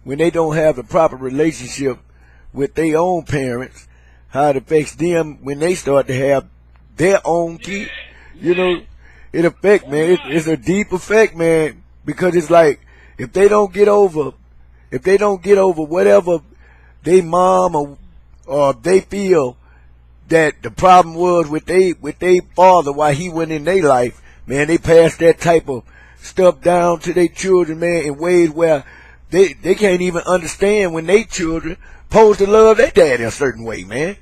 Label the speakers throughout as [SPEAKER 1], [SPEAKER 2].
[SPEAKER 1] when they don't have the proper relationship with their own parents, how it affects them when they start to have their own kids. You know, it affects, man. It's a deep effect, man, because it's like if they don't get over whatever they mom or they feel that the problem was with they father while he went in their life, man, they pass that type of stuff down to their children, man, in ways where they can't even understand when they children supposed to love their dad in a certain way, man.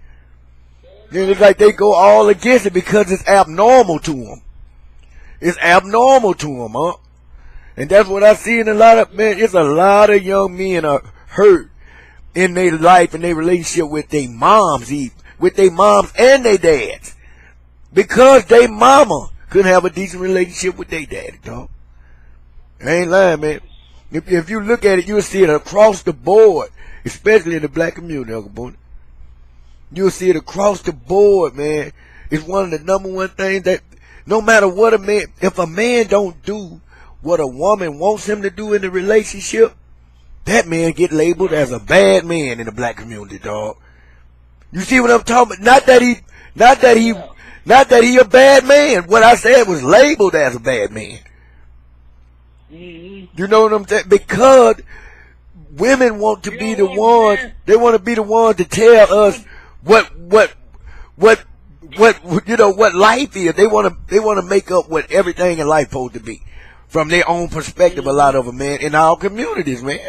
[SPEAKER 1] And it's like they go all against it because it's abnormal to them. It's abnormal to them, huh? And that's what I see in a lot of, man, it's a lot of young men are hurt in their life and their relationship with their moms, with their moms and their dads. Because their mama couldn't have a decent relationship with their daddy, dog. I ain't lying, man. If you look at it, you'll see it across the board, especially in the black community, Uncle Boone. You'll see it across the board, man. It's one of the number one things that no matter what if a man don't do what a woman wants him to do in the relationship, that man get labeled as a bad man in the black community, dog. You see what I'm talking about? Not that he a bad man. What I said was labeled as a bad man. You know what I'm saying? Because women want to be the ones, they want to be the ones to tell us what life is. They want to make up what everything in life supposed to be from their own perspective. A lot of them, man, in our communities, man.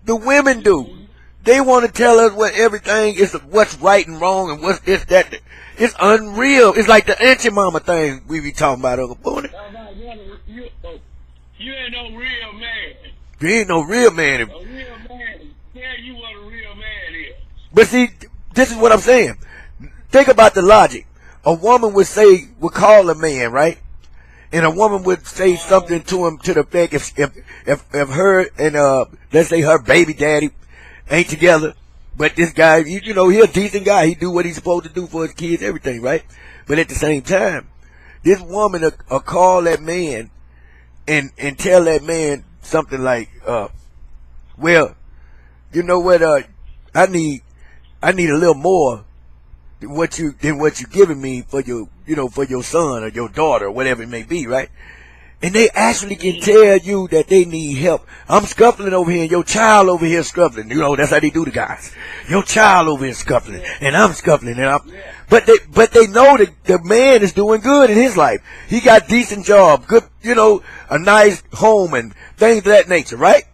[SPEAKER 1] The women do. They want to tell us what everything is, what's right and wrong, and what's this, that. It's unreal. It's like the auntie mama thing we be talking about, Uncle Boone.
[SPEAKER 2] You ain't no real man.
[SPEAKER 1] You ain't no real man.
[SPEAKER 2] A real man tell you what a real man is.
[SPEAKER 1] But see, this is what I'm saying. Think about the logic. A woman would call a man, right? And a woman would say something to him to the effect if her and let's say her baby daddy ain't together, but this guy, you know, he a decent guy. He do what he's supposed to do for his kids, everything, right? But at the same time, this woman will call that man and tell that man something like, well, you know what, I need a little more than what you giving me for your son or your daughter or whatever it may be, right? And they actually can tell you that they need help. I'm scuffling over here and your child over here scuffling. You know, that's how they do the guys. Your child over here scuffling and I'm scuffling but they know that the man is doing good in his life. He got decent job, good, you know, a nice home and things of that nature, right?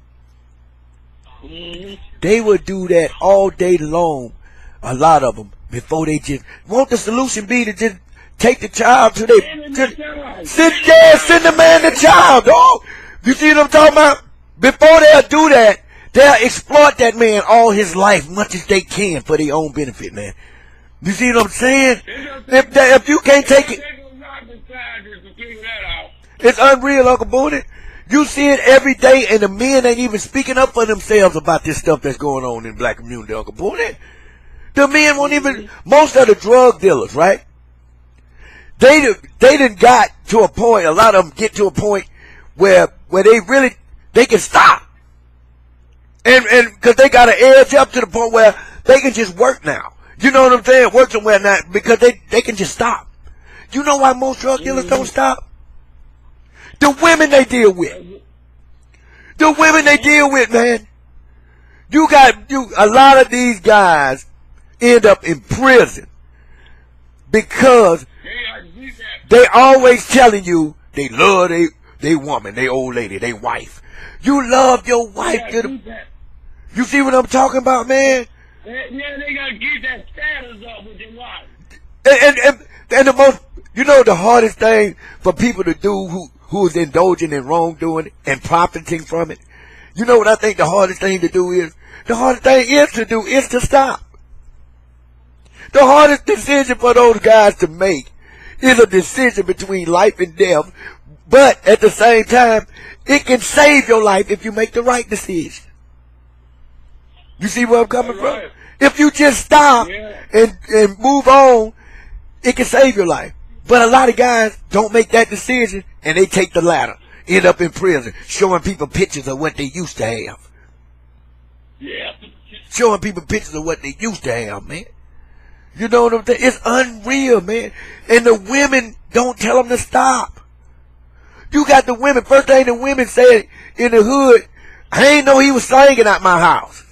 [SPEAKER 1] They would do that all day long, a lot of them, before they just want the solution be to just take the child to send the man the child, dog. You see what I'm talking about? Before they'll do that, they'll exploit that man all his life, much as they can for their own benefit, man. You see what I'm saying? If you can't take it, it's unreal, Uncle Boone. You see it every day, and the men ain't even speaking up for themselves about this stuff that's going on in the black community, Uncle Boone. The men won't even, most of the drug dealers, right? They done got to a point, a lot of them get to a point where they can stop. And cause they got an edge up to the point where they can just work now. You know what I'm saying? Work somewhere now because they can just stop. You know why most drug dealers don't stop? The women they deal with. The women they deal with, man. A lot of these guys end up in prison because they always telling you they love they woman, they old lady, they wife. You love your wife. You see what I'm talking about, man?
[SPEAKER 2] Yeah, they gotta get that status up with your wife.
[SPEAKER 1] And the most, you know, the hardest thing for people to do who is indulging in wrongdoing and profiting from it. You know what I think the hardest thing to do is? The hardest thing is to stop. The hardest decision for those guys to make is a decision between life and death, but at the same time, it can save your life if you make the right decision. You see where I'm coming from? If you just stop and move on, it can save your life. But a lot of guys don't make that decision and they take the latter, end up in prison, showing people pictures of what they used to have. showing people pictures of what they used to have, man. You know what I'm saying? It's unreal, man. And the women don't tell them to stop. You got the women, first thing the women said in the hood, I ain't know he was singing at my house.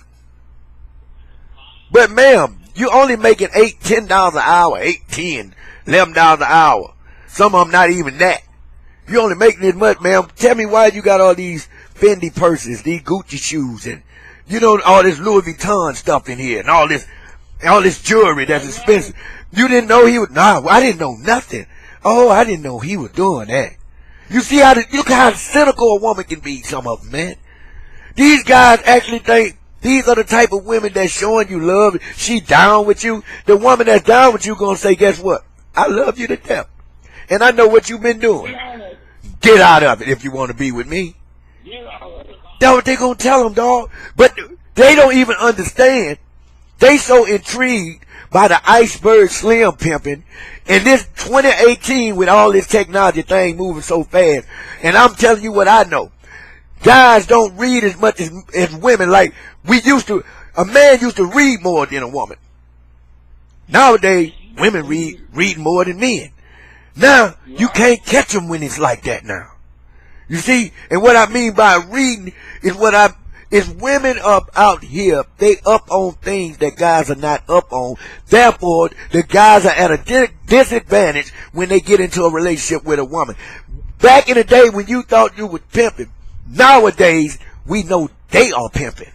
[SPEAKER 1] But ma'am, you only making $8, $10 an hour, $8, $10, $11 an hour. Some of them not even that. You only making this much, ma'am. Tell me why you got all these Fendi purses, these Gucci shoes, and you know all this Louis Vuitton stuff in here, and all this jewelry that's expensive. You didn't know he was? Nah, I didn't know nothing. Oh, I didn't know he was doing that. You see look how cynical a woman can be. Some of them, man. These guys actually think these are the type of women that's showing you love. She down with you. The woman that's down with you gonna say, guess what? I love you to death, and I know what you've been doing. Get out of it if you want to be with me. That's what they gonna tell them, dog. But they don't even understand. They so intrigued by the iceberg slim pimping, and this 2018 with all this technology thing moving so fast. And I'm telling you what I know. Guys don't read as much as women like we used to. A man used to read more than a woman. Nowadays, women read more than men. Now, you can't catch them when it's like that now. You see, and what I mean by reading is women up out here, they up on things that guys are not up on. Therefore, the guys are at a disadvantage when they get into a relationship with a woman. Back in the day when you thought you were pimping, nowadays, we know they are pimping.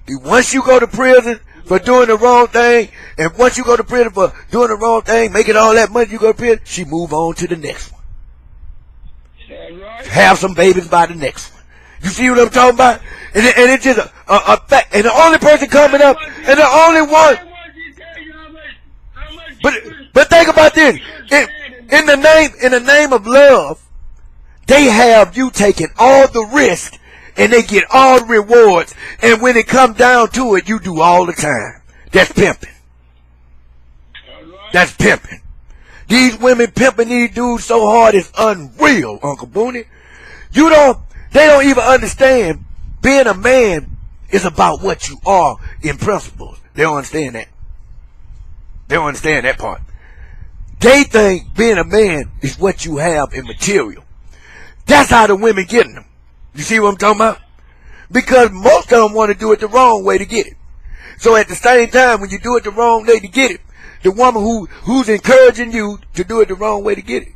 [SPEAKER 1] Once you go to prison for doing the wrong thing, and once you go to prison for doing the wrong thing, making all that money, you go to prison, she move on to the next one. Have some babies by the next one. You see what I'm talking about? And it's just a fact. And the only person coming up, and the only one. But think about this. In the name of love, they have you taking all the risk, and they get all the rewards. And when it comes down to it, you do all the time. That's pimping. That's pimping. These women pimping these dudes so hard it's unreal, Uncle Booney. They don't even understand being a man is about what you are in principles. They don't understand that. They don't understand that part. They think being a man is what you have in material. That's how the women getting them. You see what I'm talking about? Because most of them want to do it the wrong way to get it. So at the same time, when you do it the wrong way to get it, the woman who's encouraging you to do it the wrong way to get it,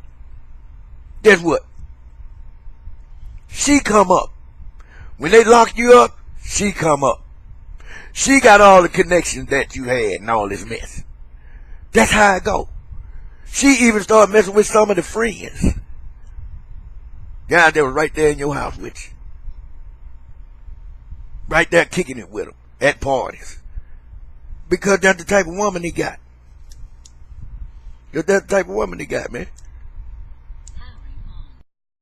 [SPEAKER 1] guess what? She come up. When they lock you up, she come up. She got all the connections that you had and all this mess. That's how it go. She even started messing with some of the friends. Guys that was right there in your house with you. Right there kicking it with them at parties. Because that's the type of woman he got. That's the type of woman he got, man.